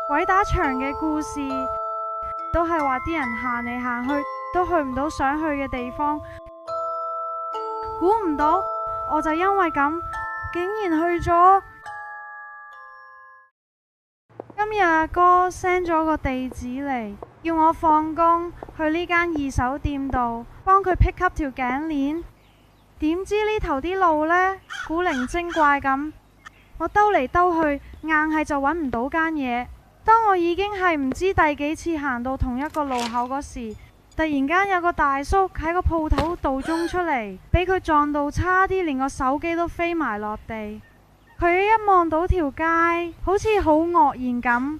鬼打牆嘅故事，都係話啲人行嚟行去都去唔到想去嘅地方。估唔到我就因為咁，竟然去咗。今日阿哥 send 咗個地址嚟，要我放工去呢間二手店度幫佢 pick up 條頸鏈。點知呢頭啲路呢，古靈精怪咁，我兜嚟兜去，硬係就揾唔到間嘢。當我已經係唔知第幾次行到同一個路口嗰時，突然間有個大叔喺個鋪頭度中出嚟，俾佢撞到差啲連個手機都飛埋落地。佢一望到條街，好似好愕然咁，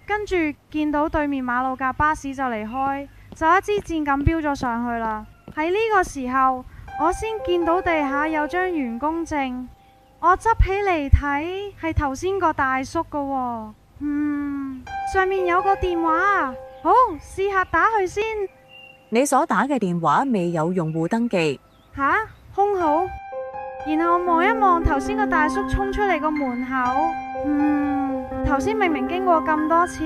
跟住見到對面馬路架巴士就離開，就一支箭咁飆咗上去啦。喺呢個時候，我先見到地下有張員工證，我執起嚟睇，係頭先個大叔㗎喎。上面有個電話，好，試下打去先。你所打嘅電話未有用戶登記。吓？空號？然後望一望頭先個大叔衝出嚟個門口，頭先明明經過咁多次，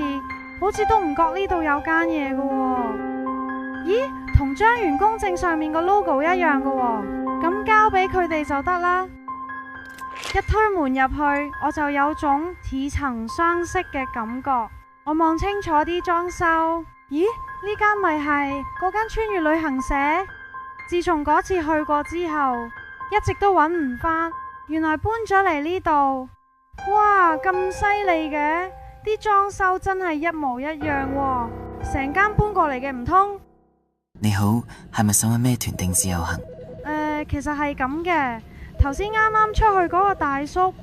好似都唔覺呢度有間嘢㗎喎。咦？同張員工證上面個 logo 一樣㗎喎，咁交俾佢哋就得啦。一推門入去，我就有種似曾相識嘅感覺。我望清楚啲裝修，咦？呢間咪係嗰間穿越旅行社？自從嗰次去過之後，一直都揾唔返，原來搬咗嚟呢度。哇，咁犀利嘅，啲裝修真係一模一樣喎，成間搬過嚟嘅唔通？你好，係咪想揾咩團定自由行？其實係咁嘅，頭先啱啱出去嗰個大叔，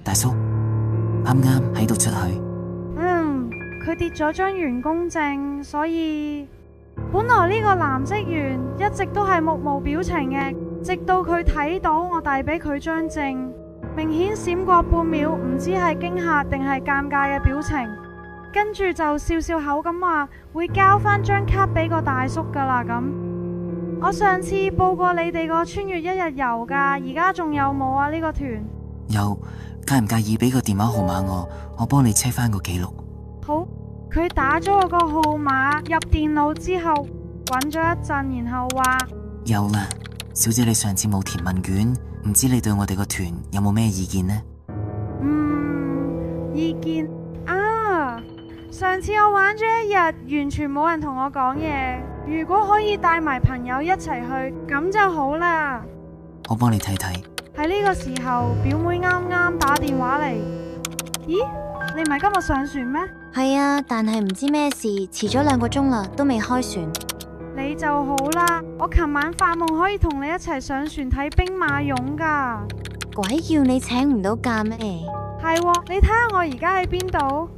啱啱喺度出去。佢跌咗張員工證，所以本來呢個男職員一直都係目無表情嘅，直到佢睇到我遞俾佢張證，明顯閃過半秒，唔知係驚嚇定係尷尬嘅表情，跟住就笑笑口咁話會交返張卡俾個大叔噶啦咁。我上次報過你哋個穿越一日遊噶，而家仲有冇啊？呢個團有，介唔介意俾個電話號碼我幫你 check 翻個記錄。好，佢打咗我個號碼入電腦之後，揾咗一陣，然後話有啦，小姐你上次冇填問卷，唔知你對我哋個團有冇咩意見呢？意見啊！上次我玩咗一日，完全冇人同我講嘢。如果可以帶埋朋友一齊去，咁就好啦。我幫你睇睇。喺呢個時候，表妹啱啱打電話嚟。咦？你唔係今日上船咩？係啊，但係唔知咩事，遲咗2個鐘啦，都未開船。你就好啦，我琴晚發夢可以同你一齊上船睇兵馬俑噶。鬼叫你請唔到假咩？係喎，你睇下我而家喺邊度？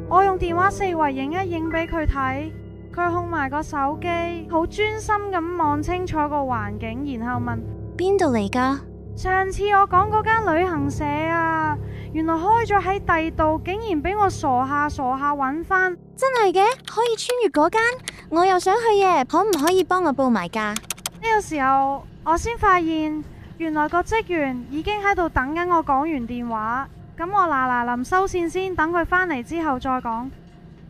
我用電話四圍影一影俾佢睇，佢控埋個手機，好專心咁望清楚個環境，然後問邊度嚟噶？上次我講嗰間旅行社啊，原來開咗喺第度，竟然俾我傻下揾返。真係嘅？可以穿越嗰間？我又想去耶，可唔可以幫我報埋價？呢個時候我先發現，原來個職員已經喺度等緊我講完電話。咁我嗱臨收線先，等佢返嚟之後再講。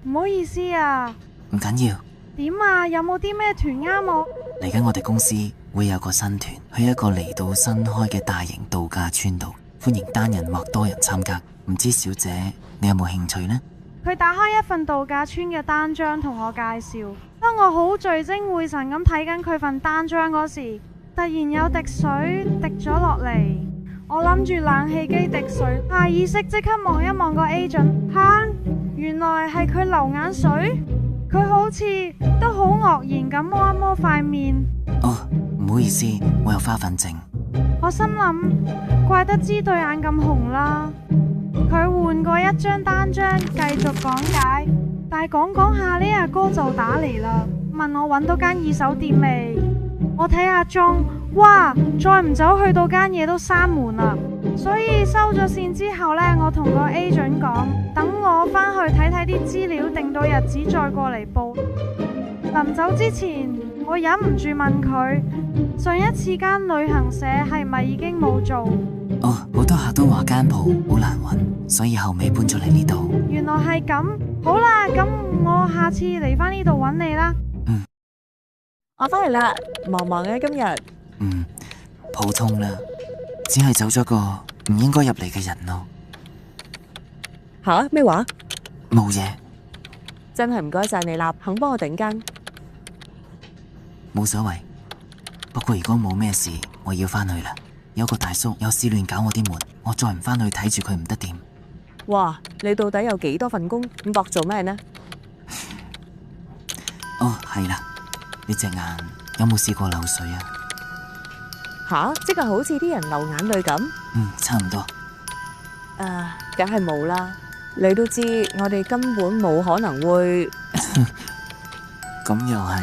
唔好意思啊。唔緊要。點啊？有冇啲咩團啱我？嚟緊我哋公司會有個新團，去一個離島新開嘅大型度假村度，歡迎單人或多人參加。唔知小姐你有冇興趣呢？佢打開一份度假村嘅單張同我介紹。當我好聚精會神咁睇緊佢份單張嗰時，突然有滴水滴咗落嚟。我諗住冷氣機滴水，下意識即刻望一望個 agent， 原來係佢流眼水。佢好似都好愕然咁摸一摸塊面。哦，唔好意思，我有花粉症。我心諗，怪得知對眼咁紅啦。佢換過一張單張，繼續講解。但係講下呢，阿哥就打嚟啦，問我搵到間二手店未？我睇下鐘，哇，再唔走去到間嘢都閂門啦。所以收咗線之後呢，我同個 agent 講，等我返去睇睇啲資料，定到日子再過嚟報。臨走之前，我忍唔住問佢，上一次間旅行社係咪已經冇做？哦，好多客都話間鋪好難揾，所以後尾搬咗嚟呢度。原來係咁，好啦，咁我下次嚟返呢度揾你啦。我返嚟啦，忙忙嘅今日。普通啦，只係走咗個唔應該入嚟嘅人咯。吓？咩話？冇嘢，真係唔該晒你啦，肯幫我頂更。冇所謂。不過如果冇咩事，我要返去啦。有個大叔有事亂搞我啲門，我再唔返去睇住佢唔得掂。哇，你到底有幾多份工？咁搏做咩呢？哦，係啦，你隻眼有冇試過漏水啊？吓？即係好似啲人流眼淚咁？差唔多。梗係冇啦。你都知我哋根本冇可能會。咁又係。